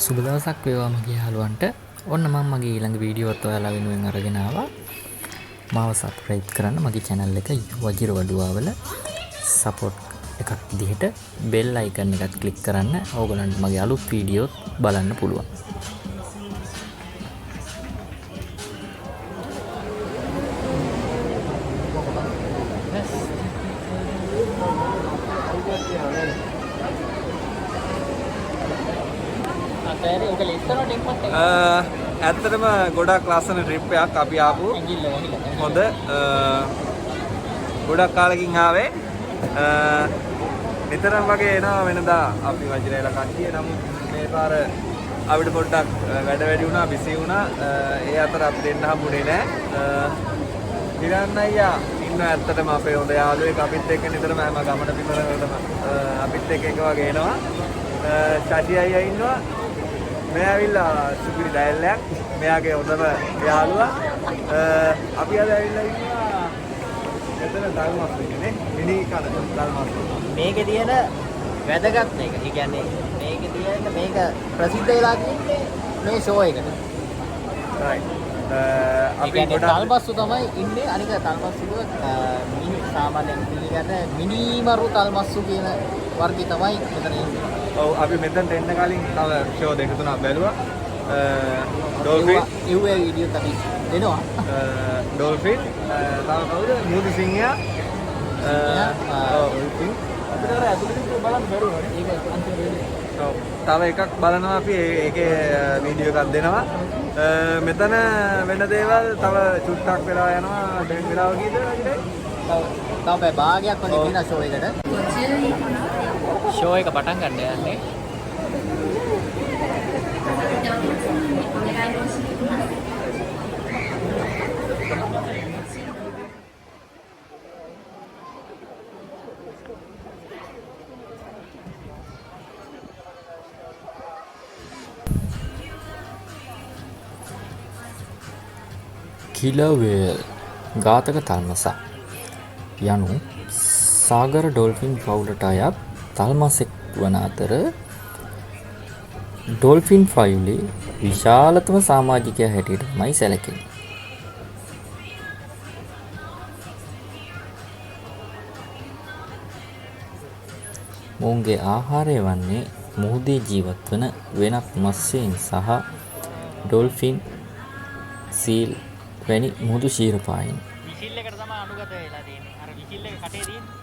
සුබ දවසක් වේවා මගේ යාළුවන්ට. ඔන්න මම මගේ ඊළඟ වීඩියෝවත් ඔයාලා වෙනුවෙන් අරගෙන ආවා. මාව සබ්ස්ක්‍රයිබ් කරන්න මගේ channel එක වජිර වඩුවාවල support එකක් විදිහට bell icon එකත් click කරන්න. ඕගොල්ලන්ට මගේ අලුත් වීඩියෝත් බලන්න පුළුවන්. ඇත්තටම ගොඩක් ලස්සන ට්‍රිප් එකක් අපි ආපු. හොඳ ගොඩක් කාලෙකින් ආවේ. නිතරම වගේ එනවා වෙනදා අපි වජිරේලා කට්ටිය. නමුත් මේ පාර අපිට පොඩ්ඩක් වැඩ වැඩි වුණා, බිසි වුණා. ඒ අතර අපිට එන්න හම්බුනේ නැහැ. හිරන් අයියා ඉන්න ඇත්තටම අපේ හොඳ යාළුවෙක් අපිත් එක්ක නිතරම හැම ගමන පිටරකටම අපිත් එක්ක එක වගේ එනවා. ශෂි අයියා ඉන්නවා. मैं ඇවිල්ලා සුපිරි ඩයල්ලයක් මෙයාගේ හොඳම යාළුවා අපි අද ඇවිල්ලා ඉන්නවා මෙතන ධර්මස් එකනේ මිනි කන ධර්මස් මේකේ තියෙන වැදගත් මේක. ඒ කියන්නේ මේකේ තියෙන මේක ප්‍රසිද්ධ වෙලා තියෙන්නේ මේ ෂෝ එකට. රයිට්. අපි ගොඩක් තල්මස්සු තමයි ඉන්නේ. අනික තල්මස්සු මිනි සාමාන්‍යයෙන් පිළිගන්න මිනිමරු තල්මස්සු කියන වර්ගය තමයි මෙතන ඉන්නේ. ඔව් අපි මෙතනට එන්න කලින් තව ෂෝ දෙක තුනක් බැලුවා. ඩෝල්ෆින් ඉව්වේ වීඩියෝත් අපි දෙනවා. ඩෝල්ෆින් තව කවුද? මුදු සිංහයා. ඩෝල්ෆින් අපිට අර ඇතුළට බලන්න බැරුණානේ. ඒක අන්තිම වීඩියෝ. ඔව්. තව එකක් බලනවා අපි ඒකේ වීඩියෝ එකක් දෙනවා. මෙතන වෙන දේවල් තව චුට්ටක් වෙලා යනවා. දැන් වෙලාව කීයද වගේ? තව භාගයක් වගේ තියෙන ෂෝ එකට. ෂෝ එක පටන් ගන්න යන්නේ. killer whale ඝාතක තල්මසා යනු සාගර ඩොල්ෆින් පවුලට අයත් තල්මසෙක් වන අතර ඩොල්ෆින් ෆයිලේ විශාලතම සමාජිකයා හැටියට තමයි සැලකෙන්නේ. මොවුන්ගේ ආහාරය වන්නේ මුහුදේ ජීවත් වන වෙනත් මත්ස්‍යයන් සහ ඩොල්ෆින්, සීල් වැනි මුහුදු ක්ෂීරපායින්. විසිල් එකට තමයි අනුගත වෙලා තියෙන්නේ. අර විසිල් එක කටේ තියෙන්නේ.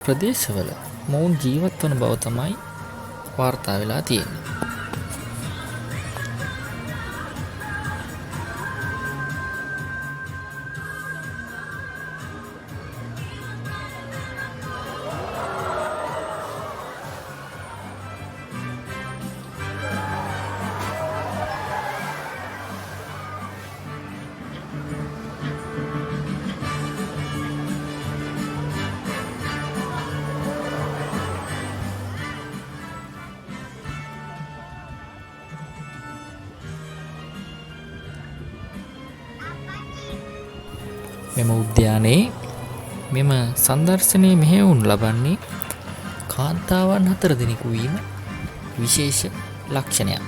ප්‍රදේශවල මොවුන් ජීවත් වන බව තමයි වාර්තා වෙලා තියෙන්නේ. මෙම උද්‍යානයේ මෙම සංදර්ශනයේ මෙහෙයවුම් ලබන්නේ කාන්තාවන් 4 දෙනෙකු වීම විශේෂ ලක්ෂණයක්.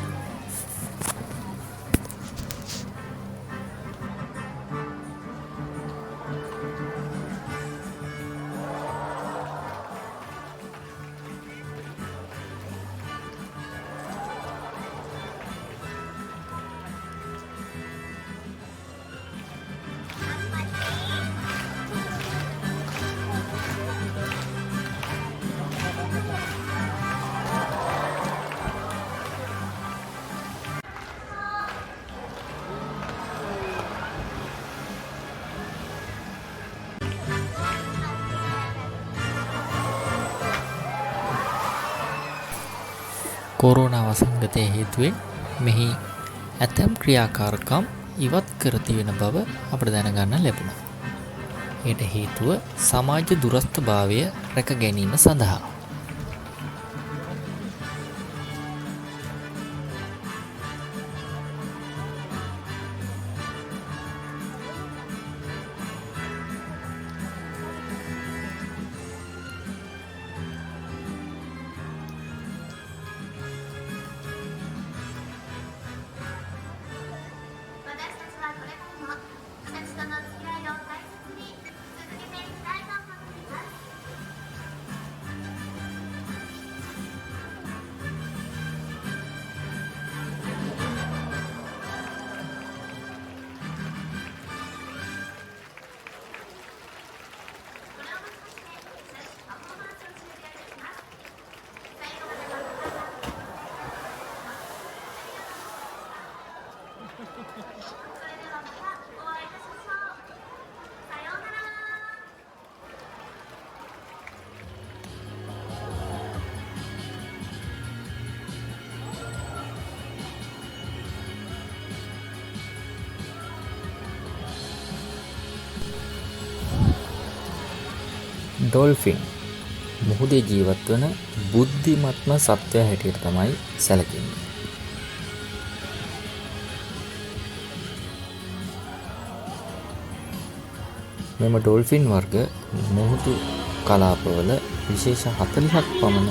කොරෝනා වසංගතය හේතුවෙන් මෙහි ඇතැම් ක්‍රියාකාරකම් ඉවත් කර තියෙන බව අපට දැනගන්න ලැබුණා. එයට හේතුව සමාජ දුරස්ථභාවය රැක ගැනීම සඳහා. ඩොල්ෆින් මුහුදේ ජීවත් වන බුද්ධිමත්ම සත්වයා හැටියට තමයි සැලකෙන්නේ. මෙම ඩොල්ෆින් වර්ග මුහුදු කලාපවල විශේෂ 40ක් පමණ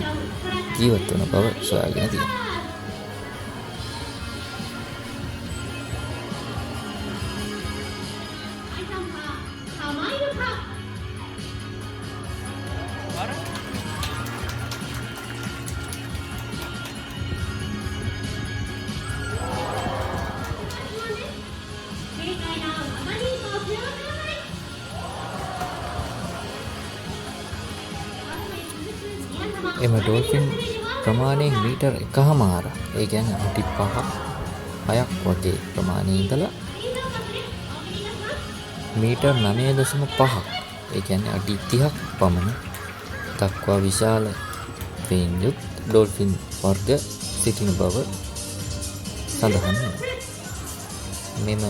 ජීවත් වන බව සොයාගෙන තියෙනවා. එම ඩොල්ෆින් ප්‍රමාණයෙන් මීටර් 1.5 ඒ කියන්නේ අඩි 5ක් වගේ ප්‍රමාණයේ ඉඳලා මීටර් 9.5 ඒ කියන්නේ අඩි 30ක් පමණ දක්වා විශාල වේගයුත් ඩොල්ෆින් වර්ග සිටින බව සඳහන් වෙනවා. මෙම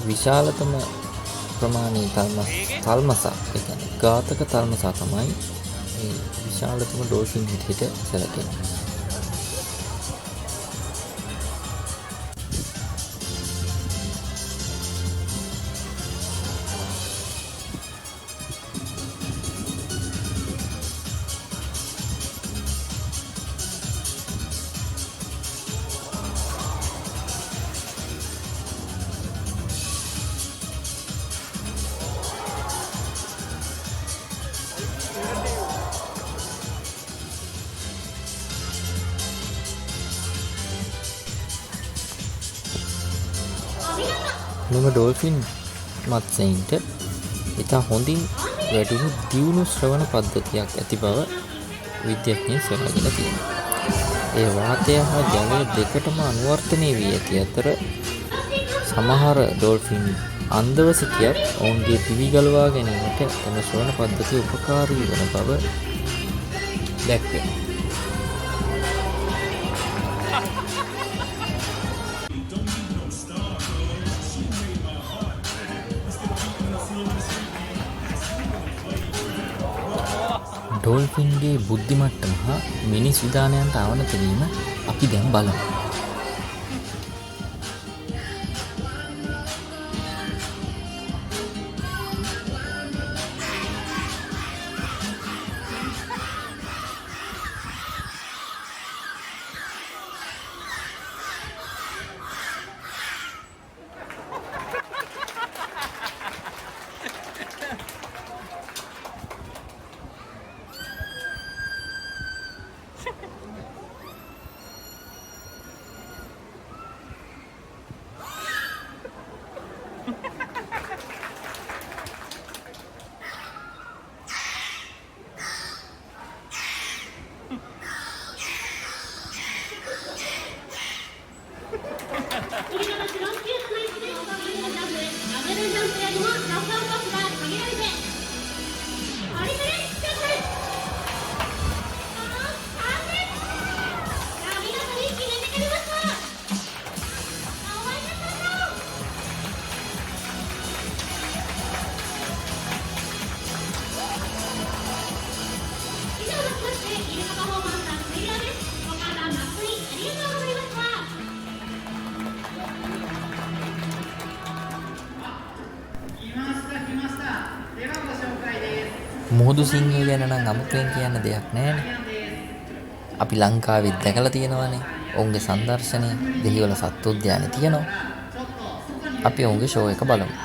විශාලතම ප්‍රමාණයේ තල්මසා ඒ කියන්නේ ඝාතක තල්මසා තමයි ඒ විශාලතම ඩොල්ෆින් හැටියට සැලකෙන්නේ. මෙම ඩොල්ෆින් මත්ස්‍යයින්ට ඉතා හොඳින් වැඩුණු දියුණු ශ්‍රවණ පද්ධතියක් ඇති බව විද්‍යාඥයන් සොයාගෙන තියෙනවා. ඒ වාතය හා ජලය දෙකටම අනුවර්තනය වී ඇති අතර සමහර ඩොල්ෆින් අන්ධව සිටියත් ඔවුන්ගේ පිවි ගලවා ගැනීමට එම ශ්‍රවණ පද්ධතිය උපකාරී වන බව දැක්වෙනවා. ඩොල්ෆින්ගේ බුද්ධි මට්ටම හා මිනිස් විධානයන්ට අවනත වීම අපි දැන් බලමු. මුහුදු සිංහය ගැන නම් අමුතුවෙන් කියන්න දෙයක් නැහැනේ. අපි ලංකාවෙත් දැකලා තියෙනවානේ. ඔවුන්ගේ සංදර්ශනය දෙහිවල සත්තු උද්‍යානයේ තියෙනවා. අපි ඔවුන්ගේ ෂෝ එක බලමු.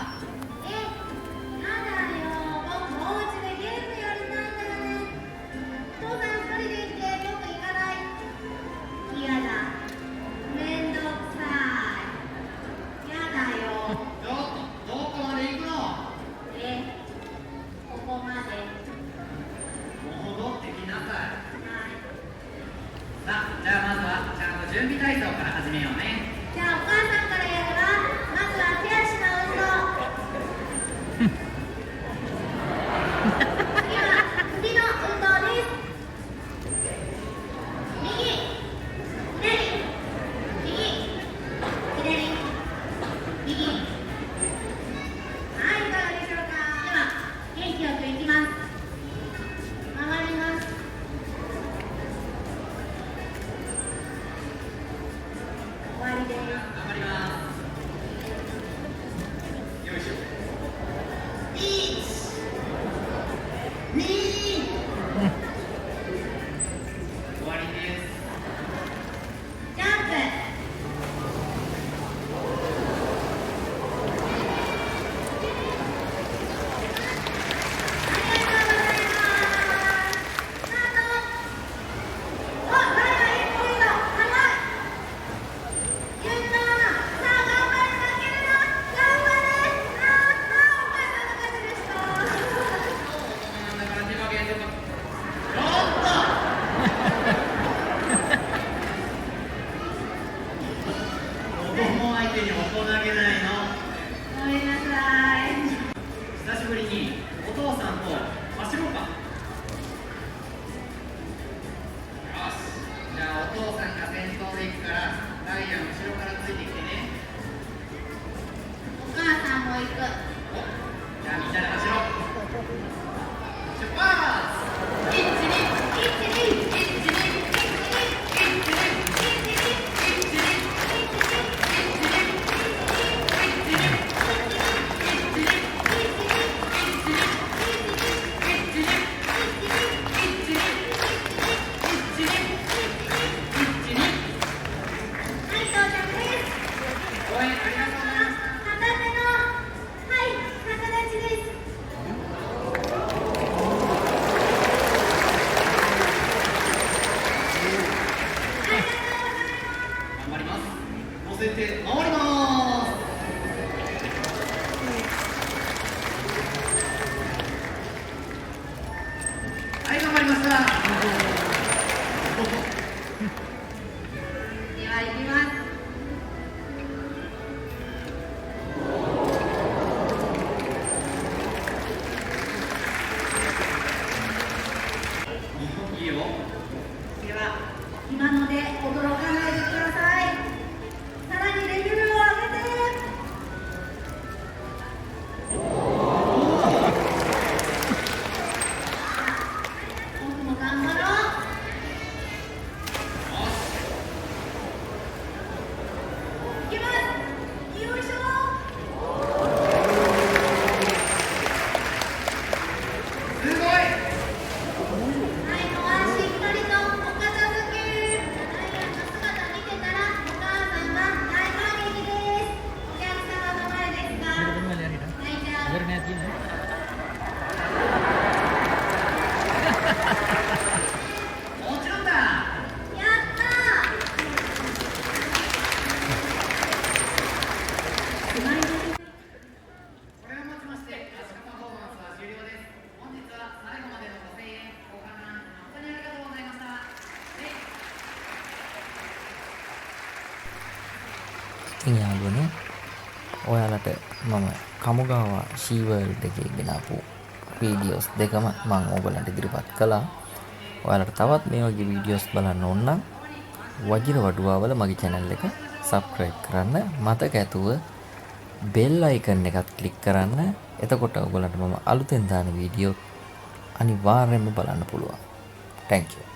ඉතින් යාළුවනේ ඔයාලට මම කමුගාව ෂී වර්ල්ඩ් එකේ ගෙනාපු වීඩියෝස් දෙකම මම ඕගොල්ලන්ට ඉදිරිපත් කළා. ඔයාලට තවත් මේ වගේ වීඩියෝස් බලන්න ඕන නම් වජිර වඩුවාවල මගේ channel එක subscribe කරන්න. මතක ඇතුව bell icon එකත් click කරන්න. එතකොට ඔයගොල්ලන්ට මම අලුතෙන් දාන වීඩියෝ අනිවාර්යයෙන්ම බලන්න පුළුවන්. Thank you.